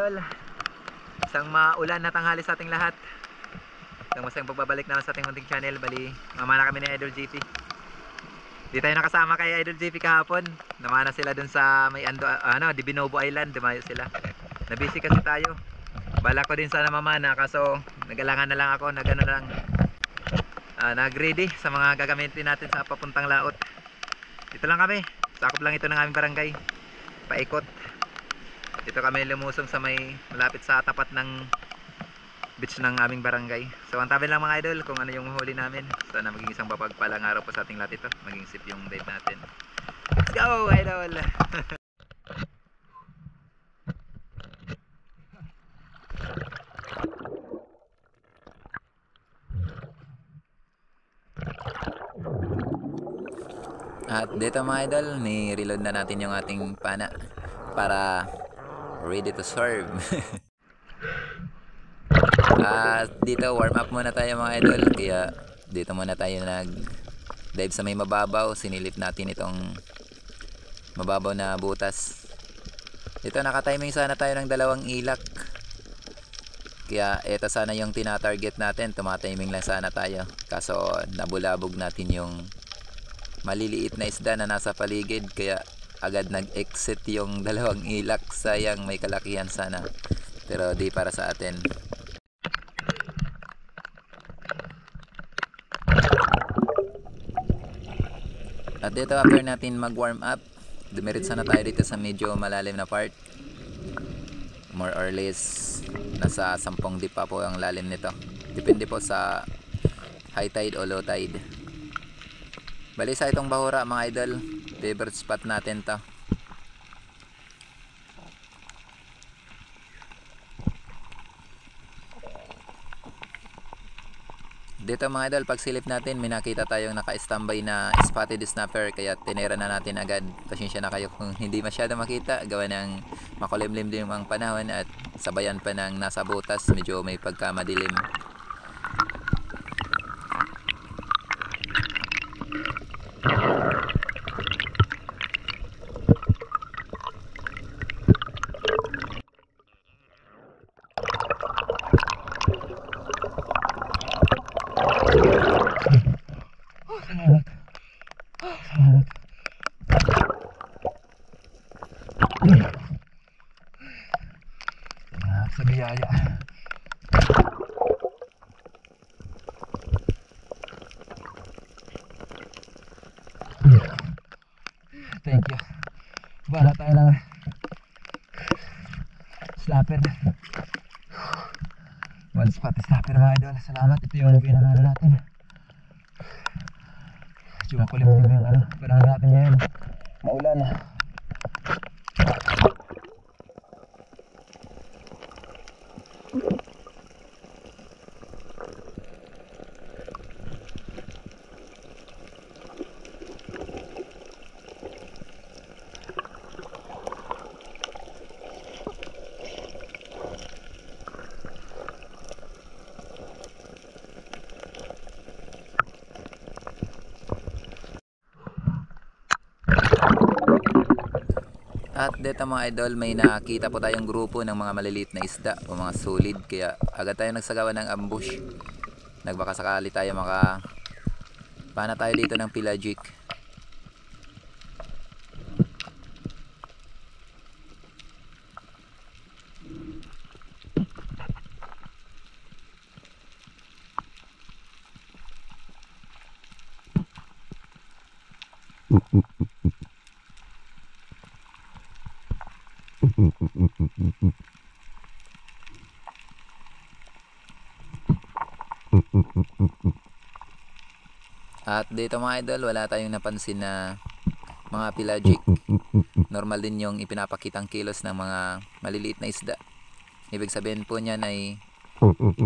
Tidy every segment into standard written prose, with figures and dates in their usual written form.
idol. Isang maulan na tanghali sa ating lahat. Isang masayang pagbabalik naman sa ating munting channel. Bali, mamana kami ni Idol GP. Di tayo nakasama kay Idol GP kahapon. Namana sila dun sa may Dibinobo Island. Dumayo sila. Nabisi kasi tayo. Bala ko din sana mamana, kaso nag-alangan na lang ako. Nag-ready sa mga gagamitin natin sa papuntang laot. Dito lang kami. Sakop lang ito ng aming barangay. Paikot. Dito kami lumusong sa may malapit sa tapat ng beach ng aming barangay. So antabi lang mga idol kung ano yung huli namin. Sana maging isang papagpalang araw po sa ating lahat ito. Maging sip yung dive natin. Let's go idol! At dito mga idol, ni-reload na natin yung ating pana para ready to serve. At dito warm up muna tayo mga idol, kaya dito muna tayo nag dive sa may mababaw. Sinilip natin itong mababaw na butas. Dito nakatiming sana tayo ng 2 ilak, kaya ito sana yung tina-target natin. Tumatiming lang sana tayo, kaso nabulabog natin yung maliliit na isda na nasa paligid, kaya agad nag-exit yung 2 ilak. Sayang, may kalakihan sana, pero di para sa atin. At dito after natin mag warm up, dumirit sana tayo dito sa medyo malalim na part. More or less nasa 10 deep pa po ang lalim nito. Depende po sa high tide o low tide. Bali sa itong bahura mga idol, favorite spot natin to. Dito mga idol, pag silip natin, may nakita tayong naka-standby na spotted snapper, kaya tinira na natin agad. Pasensya na kayo kung hindi masyado makita, gawa ng makulimlim din ang panahon at sabayan pa ng nasa butas, medyo may pagkamadilim. Sa biyaya. Thank you. Wala tayo ng snapper. One spot snapper mga idol. Salamat. Ito yung pinanalo natin. Cuma kulim-kulim yung panahon natin ngayon. Maulan. At dito mga idol, may nakita po tayong grupo ng mga maliliit na isda o mga solid, kaya agad tayo nagsagawa ng ambush. Nagbaka sakali tayo pana tayo dito ng pelagic. At dito mga idol, wala tayong napansin na mga pelagic. Normal din yung ipinapakitang kilos ng mga maliliit na isda. Ibig sabihin po niyan ay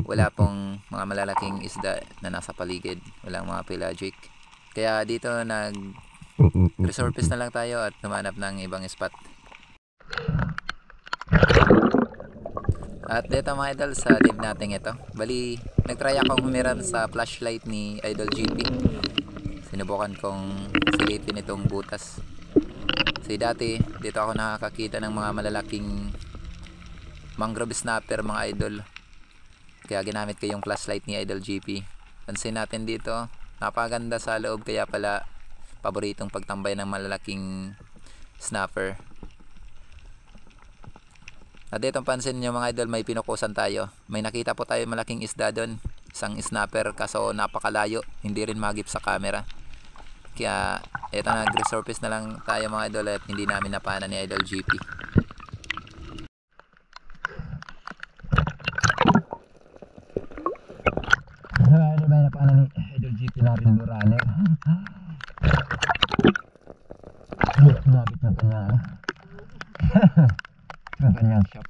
wala pong mga malalaking isda na nasa paligid. Walang mga pelagic. Kaya dito nag-resurface na lang tayo at humanap ng ibang spot. At dito mga idol, sa dive natin ito, bali nagtry akong humiran sa flashlight ni Idol GP. Sinubukan kong silipin itong butas. Kasi dati dito ako nakakakita ng mga malalaking mangrove snapper mga idol. Kaya ginamit ko yung flashlight ni Idol GP. Pansin natin dito, napakaganda sa loob, kaya pala paboritong pagtambay ng malalaking snapper. At dito pansin nyo mga idol, may pinukusan tayo. May nakita po tayo malaking isda doon, isang snapper, kaso napakalayo, hindi rin magip sa camera. Kaya eto, nag-resurface na lang tayo mga idol at hindi namin napana ni Idol GP. Ano ba yung napana ni Idol GP natin luraner? Nabit na kanya ng kanyang shop.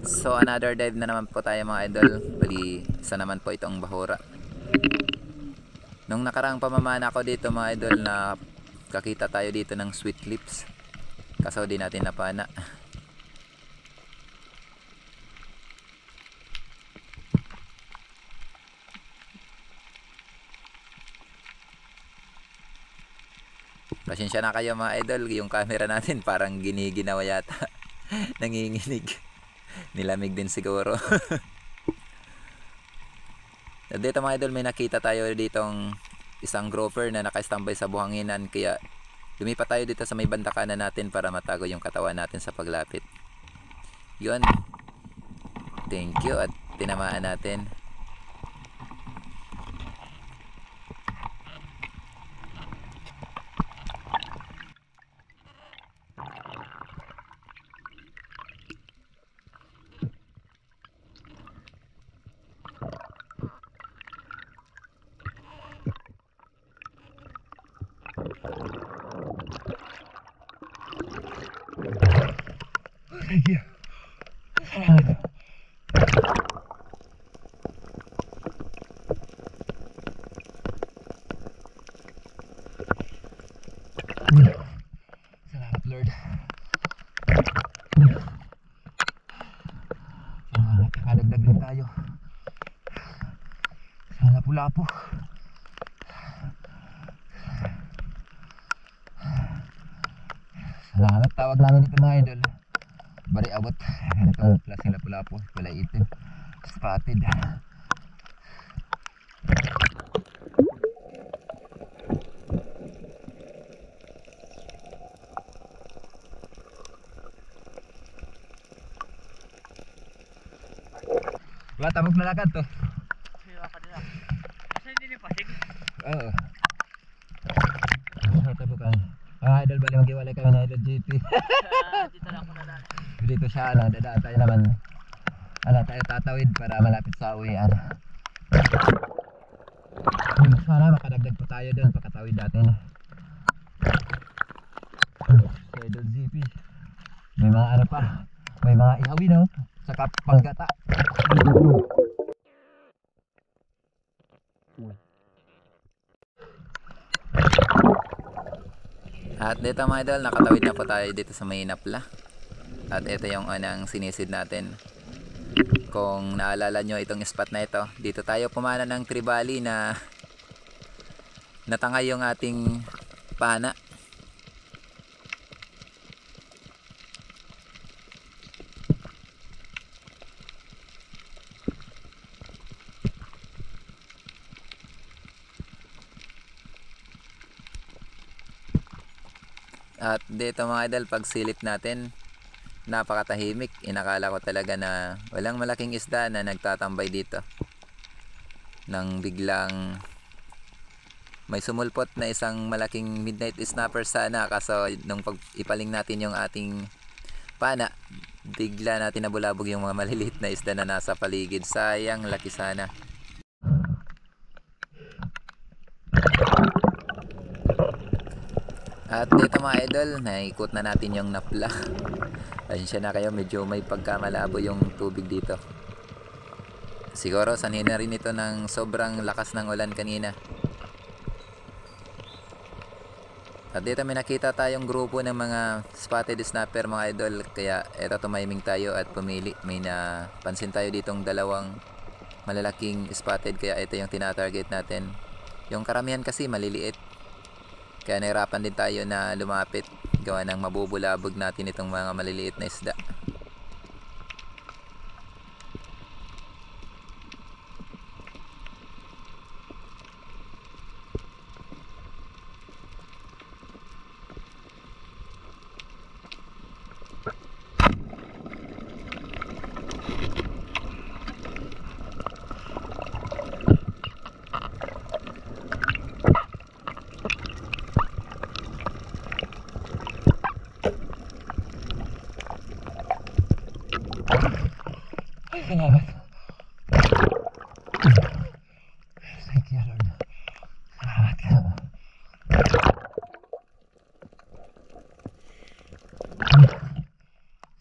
So another dive na naman po tayo mga idol. Bali, isa naman po itong bahura. Nung nakaraang pamamana ko dito mga idol, na kakita tayo dito ng sweet lips, kaso di natin napana. Pasensya na kayo mga idol, yung camera natin parang giniginawa yata. Nanginginig. Nilamig din siguro. At dito mga idol, may nakita tayo ditong isang grouper na naka-standby sa buhanginan, kaya lumipat tayo dito sa may banda kanan natin para matago yung katawan natin sa paglapit. Yun. Thank you, at tinamaan natin. Salamat Lord. Nakadagdag din tayo. Sana pula-po. Salamat, tawag namin ito mga idol. Bari abot. Itong klaseng lapu-lapu, kulay itim, spotted. Wala, tamog na lakad to. Oo. Ito ka. Idol, bali mag-iwalay kami na Idol GP. Dito na ako nadaan. Dito siya, dadaan tayo naman. Tayo tatawid para malapit sa uwian. Sana makadagdag pa tayo doon pagkatawid natin. Si Idol GP. May mga ano pa. May mga ihawi, no? Saka panggata. At dito mga idol, nakatawid na po tayo dito sa may Napla. At ito yung unang sinisid natin. Kung naalala nyo itong spot na ito, dito tayo pumana ng tribali na natangay yung ating pana. At dito mga idol, pag silip natin, napakatahimik. Inakala ko talaga na walang malaking isda na nagtatambay dito. Nang biglang may sumulpot na isang malaking midnight snapper sana, kaso nung pag ipaling natin yung ating pana, bigla natin nabulabog yung mga maliliit na isda na nasa paligid. Sayang, laki sana. At dito mga idol, naikot na natin yung napla. Ayun siya na kayo, medyo may pagkamalabo yung tubig dito. Siguro sanay na rin ito ng sobrang lakas ng ulan kanina. At dito may nakita tayong grupo ng mga spotted snapper mga idol. Kaya eto, tumiming tayo at pumili. May napansin tayo ditong dalawang malalaking spotted. Kaya ito yung tinatarget natin. Yung karamihan kasi maliliit. Kaya nahirapan din tayo na lumapit. Gawa ng mabubulabog natin itong mga maliliit na isda. Salamat. Thank you, Lord. Salamat ka.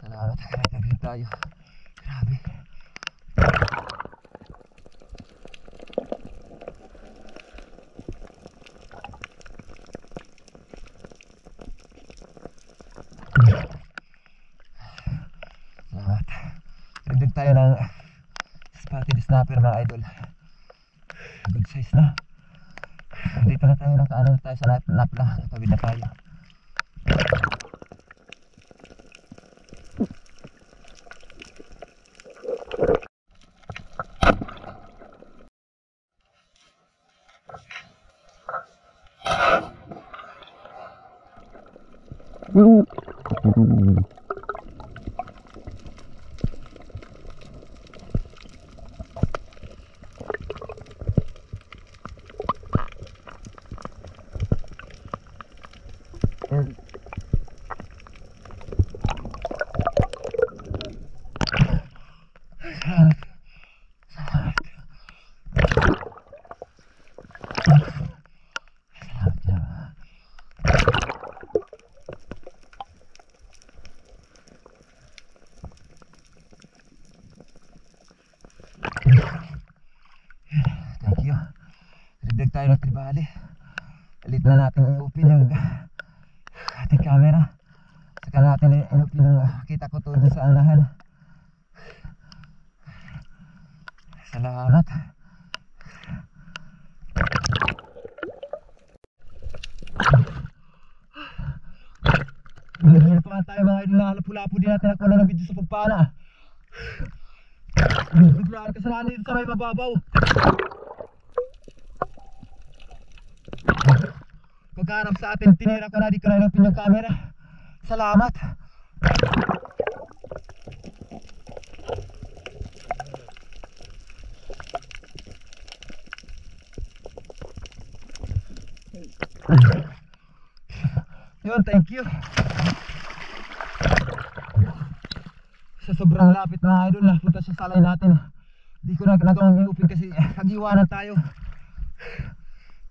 Salamat. Nagtagin tayo. Grabe. Salamat. Nagdag tayo ng spotted snapper mga idol. Good size na. Dito na tayo, nakaano na tayo sa napla. Tawid na tayo. Thank you. Ridag tayo ng tribali. Ulit na natin i-open yung ating camera. Saka natin i-open yung kita ko to sa anahan. Salamat. Hirap naman tayo mga idol, nakalapu-lapu din natin nakuha ng video sa pagpana. Biglaan kasalanan dito sa may mababaw. Pagkaharap sa atin, tinira ko na, di ko na inopin yung camera. Salamat. Yun, thank you. Sa sobrang lapit na idol, napunta sa salay natin. Di ko na nagawang i-open kasi nag-iwanan tayo.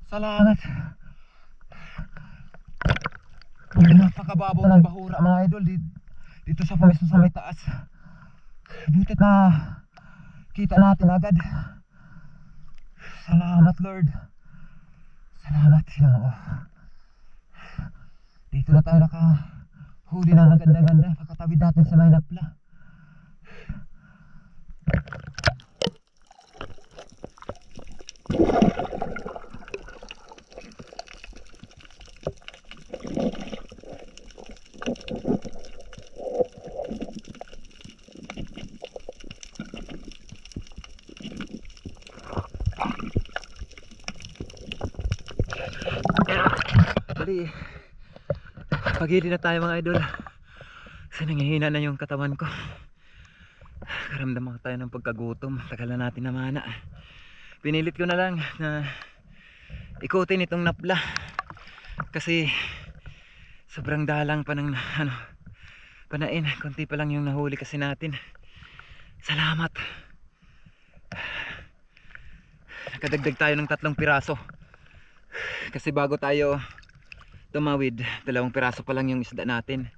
Salamat. Napakababaw ng bahura mga idol dito sa pwesto sa may taas. Butit na kita natin agad. Salamat Lord. Salamat. Dito na tayo nakahuli ng maganda-ganda. Pagkatawid natin sa may napla. Bali, pagili na tayo mga idol. Kasi nangihina na yung katawan ko. Karamdaman tayo ng pagkagutom. Tagal na natin namana. Pinilit ko na lang na ikutin itong napla kasi sobrang dalang pa ng ano, panain. Konti pa lang yung nahuli kasi natin. Salamat, nakadagdag tayo ng 3 piraso kasi bago tayo tumawid 2 piraso pa lang yung isda natin.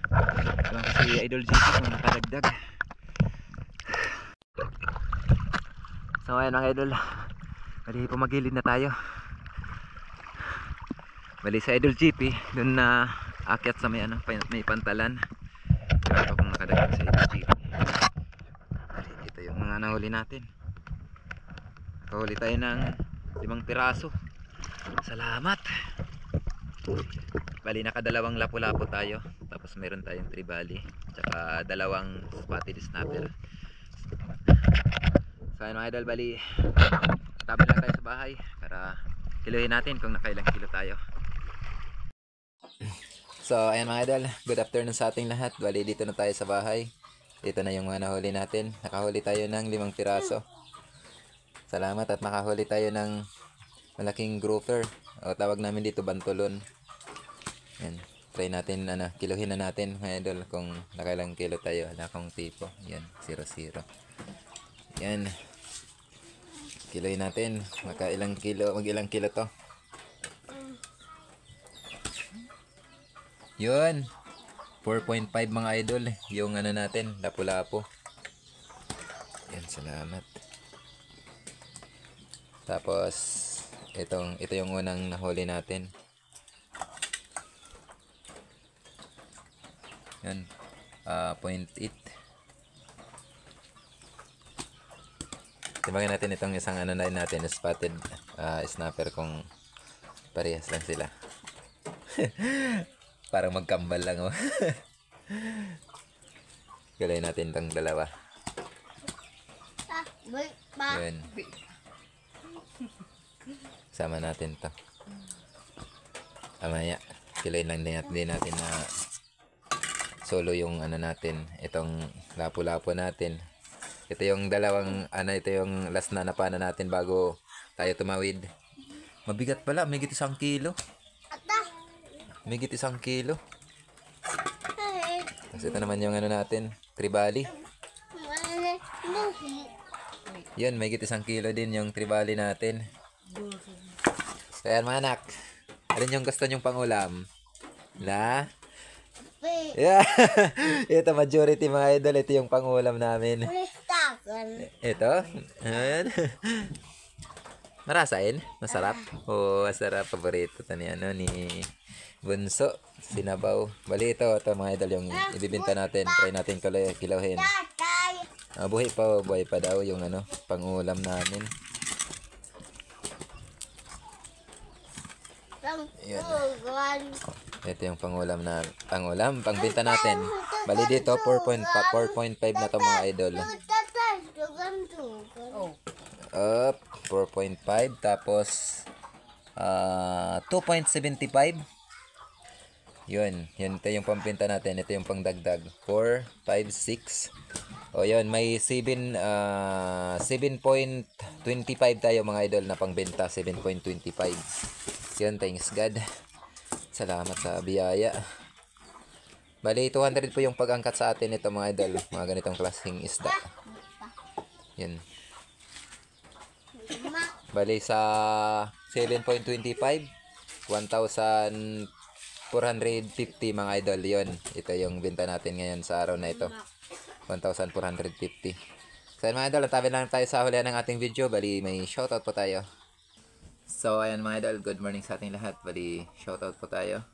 Alam ko si Idol GP kung nakadagdag. So ayan mga idol, bali pumagilid na tayo. Bali sa Idol GP dun na akyat sa may, ano, may pantalan. Diba pa kung nakadagdag sa Idol GP. Bali, ito yung mga nahuli natin. Nakahuli tayo ng 5 piraso. Salamat. Bali nakadalawang lapu-lapu tayo. Tapos meron tayong tribali, tsaka 2 spotted snapper. So ayun mga idol, bali tabi lang tayo sa bahay para kiluhin natin kung nakailang kilo tayo. So ayan mga idol, good afternoon sa ating lahat. Bali dito na tayo sa bahay. Dito na yung mga nahuli natin. Nakahuli tayo ng 5 piraso. Salamat at nakahuli tayo ng malaking grouper. O tawag namin dito bantulon. Yan. Try natin, kiluhin na natin mga idol kung nakailang kilo tayo. Nakong tipo. Yan, 0-0. Yan. Kiluhin natin. Mag-ilang kilo to. Yun. 4.5 mga idol. Yung natin, lapu-lapu. Yan, salamat. Tapos, ito yung unang nahuli natin. Yan, 0.8. Timbangin natin itong isang natin, spotted snapper kung parehas lang sila. Parang magkambal lang oh. Galayin natin itong dalawa. Yun. Sama natin to. Amaya, kilayin lang din natin na solo yung natin, itong lapu-lapu natin. Ito yung dalawang ito yung last na napana natin bago tayo tumawid. Mabigat pala, may git 1 kilo. May git 1 kilo. Tapos ito naman yung natin, tribali. Yun, may git 1 kilo din yung tribali natin. So yan mga anak, alin yung gusto nyong pangulam? Yeah. Ito majority mga idol, ito yung pangulam namin. Ito. Ayan. Marasain? Masarap? Oo, masarap. Paborito ito ni Bunso. Sinabaw. Bali ito mga idol yung ibibinta natin. Try natin kilohin. Buhay pa daw yung pangulam namin. Ayan. Ito yung pangulam, pangbenta natin. Bali dito 4.5 na to mga idol. 4.5 tapos 2.75. Yun ito yung pambenta natin. Ito yung pangdagdag 4, 5, 6. O yun, may 7.25 tayo mga idol na pangbenta. 7.25. Yun, thanks God. Salamat sa biyaya. Bali 200 po yung pag-angkat sa atin ito mga idol. Mga ganitong klaseng isda. Yan. Bali sa 7.25 1,450 mga idol. Yun. Ito yung benta natin ngayon sa araw na ito. 1,450. So yan mga idol, tabi lang tayo sa hulihan ng ating video. Bali may shoutout po tayo. So ayan mga idol, good morning sa ating lahat. Bali shoutout po tayo.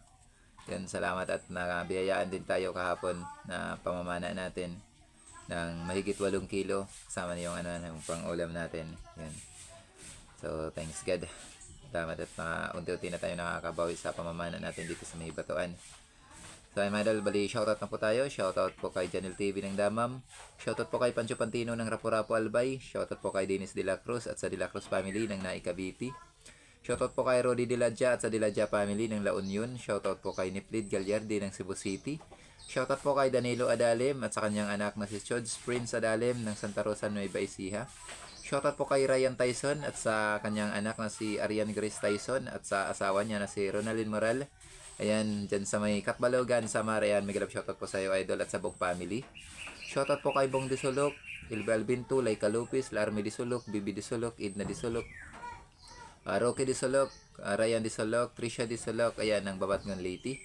Yan, salamat at nabiyayaan din tayo kahapon na pamamana natin ng mahigit 8 kilo kasama yung yung pang-ulam natin. Yan. So thanks God. Salamat at unti-unti na tayo nakakabawi sa pamamana natin dito sa May Batuan. So ayan mga idol, bali shoutout na po tayo. Shoutout po kay Janel TV ng Damam. Shoutout po kay Pancho Pantino ng Rapu-Rapu Albay. Shoutout po kay Dennis De La Cruz at sa De La Cruz family ng Nai Cavite. Shoutout po kay Rodi Diladja at sa Diladja family ng La Union. Shoutout po kay Niplid Gallardi ng Cebu City. Shoutout po kay Danilo Adalem at sa kanyang anak na si Chods Prince Adalem ng Santa Rosa, Nueva Ecija. Shoutout po kay Ryan Tyson at sa kanyang anak na si Arian Grace Tyson at sa asawa niya na si Ronaldin Moral. Ayan, dyan sa may Katbalogan, Samar. Ayan, may shoutout po sa iyo, idol, at sa buong family. Shoutout po kay Bong Disulok, Ilbal Bintu, Laika Lupis, Larmy Disulok, Bibi Disulok, Idna Disulok, Rocky Disulok, Ryan Disulok, Trisha Disulok, ayan, ng Babatngon Leyte.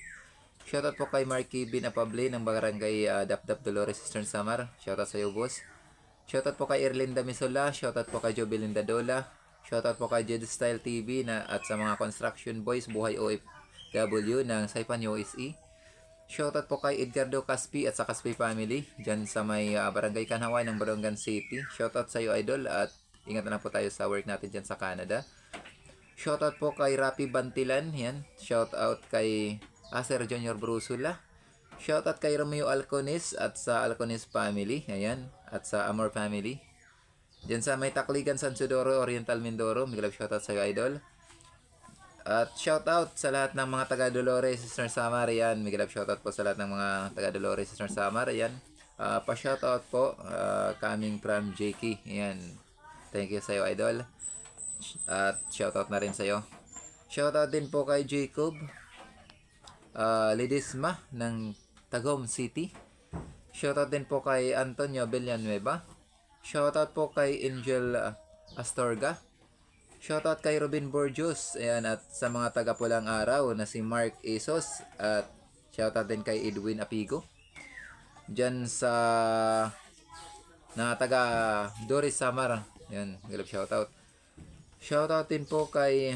Shoutout po kay Marky Bin Apable ng Barangay Dapdap Dolores, Eastern Samar. Shoutout sa iyo, boss. Shoutout po kay Erlinda Misola, shoutout po kay Jobelinda Dola, shoutout po kay Jed Style TV na at sa mga construction boys buhay OFW ng Saipan USE. Shoutout po kay Edgardo Caspi at sa Caspi family dyan sa may Barangay Kanaway ng Balongan City. Shoutout sa iyo, idol, at ingat na po tayo sa work natin dyan sa Canada. Shoutout po kay Rapi Bantilan, yan. Shoutout kay Acer Junior Brusula. Shoutout kay Romeo Alconis at sa Alconis family, ayan, at sa Amor family. Diyan sa may Takligan, San Isidoro, Oriental Mindoro, may shoutout sa iyo, idol. At shoutout sa lahat ng mga taga Dolores, Eastern Samar, ayan, may shoutout po sa lahat ng mga taga Dolores, Eastern Samar, ayan. Pa-shoutout po, coming from JK, ayan. Thank you sa iyo, idol. At shoutout na rin sa iyo. Shoutout din po kay Jacob Ledesma ng Tagum City. Shoutout din po kay Antonio Villanueva. Shoutout po kay Angel Astorga. Shoutout kay Robin Borjos. Ayan, at sa mga taga Pulang Araw na si Mark Esos. At shoutout din kay Edwin Apigo. Diyan sa na taga Doris Samar. Ayan, shoutout. Shoutout din po kay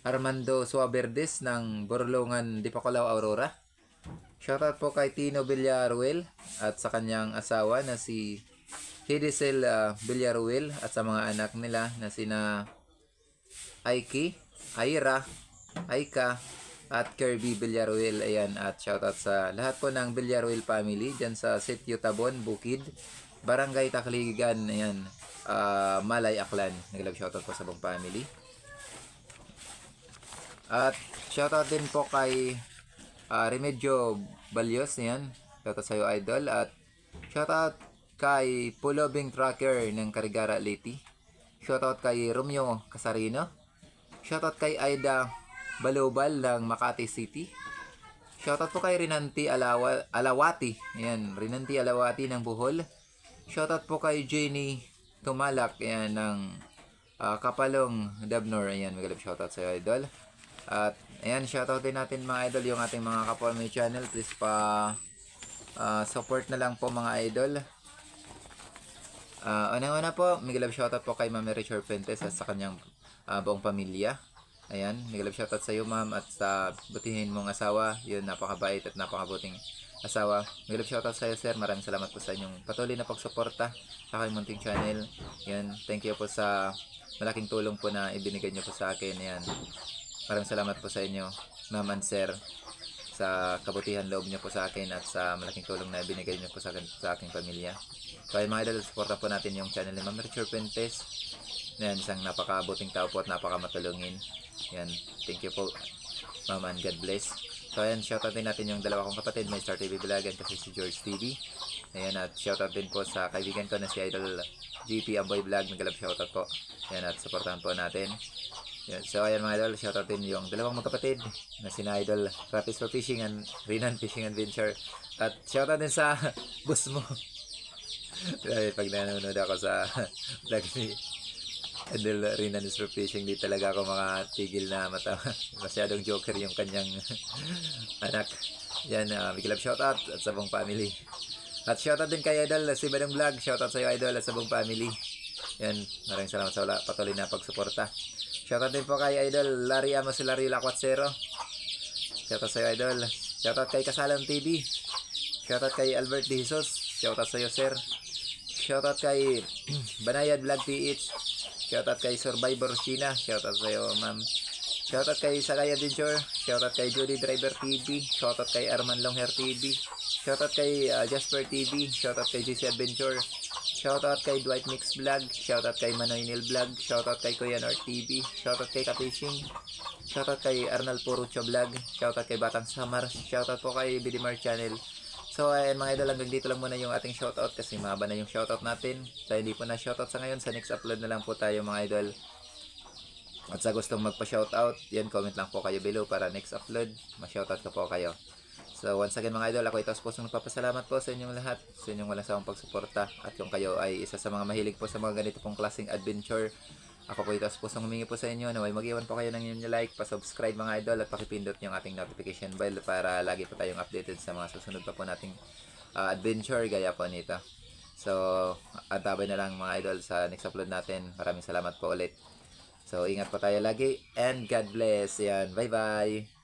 Armando Suaverdes ng Borlongan, Dipacolaw, Aurora. Shoutout po kay Tino Villaruel at sa kanyang asawa na si Hidisel Villaruel at sa mga anak nila na sina Aiki, Aira, Aika at Kirby Villaruel. Ayan, at shoutout sa lahat po ng Villaruel family dyan sa Sitio Tabon, Bukid, Barangay Takligan, ayan, Malay, Aklan. Shoutout po sa buong family. At shoutout din po kay Remedyo Balyos, yan. Shoutout sa iyo, idol. At shoutout kay Pulobing Tracker ng Carigara, Leyte. Shoutout kay Romeo Casarino. Shoutout kay Aida Balobal ng Makati City. Shoutout po kay Rinanti Alawati. Yan, Rinanti Alawati ng Bohol. Shoutout po kay Jenny Tumalak, yan, ng Kapalong, Dabnor. Ayan, magalap shoutout sa iyo, idol. At ayan, shoutout din natin mga idol yung ating mga kapwa may channel. Please support na lang po mga idol. Una-una po, magalap shoutout po kay Ma'am Richard Fuentes at sa kanyang buong pamilya. Ayan, magalap shoutout sa iyo, ma'am, at sa butihin mong asawa. Yun, napakabait at napakabuting asawa. Magalap shoutout sa iyo, sir. Maraming salamat po sa inyong patuloy na pagsuporta sa aking munting channel. Yan, thank you po sa malaking tulong po na ibinigay niyo po sa akin. Yan, maraming salamat po sa inyo, ma'am and sir, sa kabutihan loob niyo po sa akin at sa malaking tulong na ibinigay niyo po sa aking pamilya. Kaya mga idol, supportan po natin yung channel ni Ma'am Richard Fuentes. Yan, isang napakabuting tao po at napakamatulungin. Yan, thank you po, ma'am, and God bless. So ayan, shoutout din natin yung dalawa kong kapatid, may Star TV Vlogan kasi si George TV. Ayan, at shoutout din po sa kaibigan ko na si Idol GP Amboy Vlog, nagalap shoutout po. Ayan, at supportahan po natin. Yan. So ayan mga idol, shoutout din yung dalawang magkapatid na sina Idol Rapis for Fishing and Rinan Fishing Adventure. At shoutout din sa boss mo. Pag nanonood ako sa vlog ni Idol Rinan is for Fishing, di talaga ako makatigil na matawa. Masyadong joker yung kanyang anak. Yan, big love shoutout at sa buong family. At shoutout din kay Idol si Badong Vlog, shoutout sa iyo, Idol, at sa buong family. Yan, maraming salamat sa patuloy na pagsuporta. Shoutout din po kay Idol Larry Amos Larry Lacuatsero. Shoutout sa iyo, Idol. Shoutout kay Kasalang TV. Shoutout kay Albert De Jesus. Shoutout sa iyo, sir. Shoutout kay Banayad Vlog PH. Shoutout kay Survivor China. Shoutout sa iyo, ma'am. Shoutout kay Sagay Adventure. Shoutout kay Judy Driver TV. Shoutout kay Arman Longhair TV. Shoutout kay Jasper TV. Shoutout kay JC Adventure. Shoutout kay Dwight Mix Vlog. Shoutout kay Manoy Neil Vlog. Shoutout kay Kuya Nor TV. Shoutout kay Kapishing. Shoutout kay Arnal Porucho Vlog. Shoutout kay Batang Samar. Shoutout po kay Bidimar Channel. So ayan mga idol, hanggang dito lang muna yung ating shoutout kasi mahaba na yung shoutout natin. So hindi po na shoutout sa ngayon, sa next upload na lang po tayo mga idol. At sa gustong magpa-shoutout, yan, comment lang po kayo below para next upload, ma-shoutout ko po kayo. So once again mga idol, ako ito sa pusong nagpapasalamat po sa inyong lahat, sa inyong walang sawang pagsuporta. At kung kayo ay isa sa mga mahilig po sa mga ganito pong klaseng adventure, ako po ito sa pusong humingi po sa inyo na may mag-iwan po kayo ng inyong like, pa-subscribe mga idol at pakipindot yung ating notification bell para lagi po tayong updated sa mga susunod pa po nating adventure gaya po nito. So, antabay na lang mga idol sa next upload natin. Maraming salamat po ulit. So, ingat po tayo lagi and God bless. Yan, bye-bye.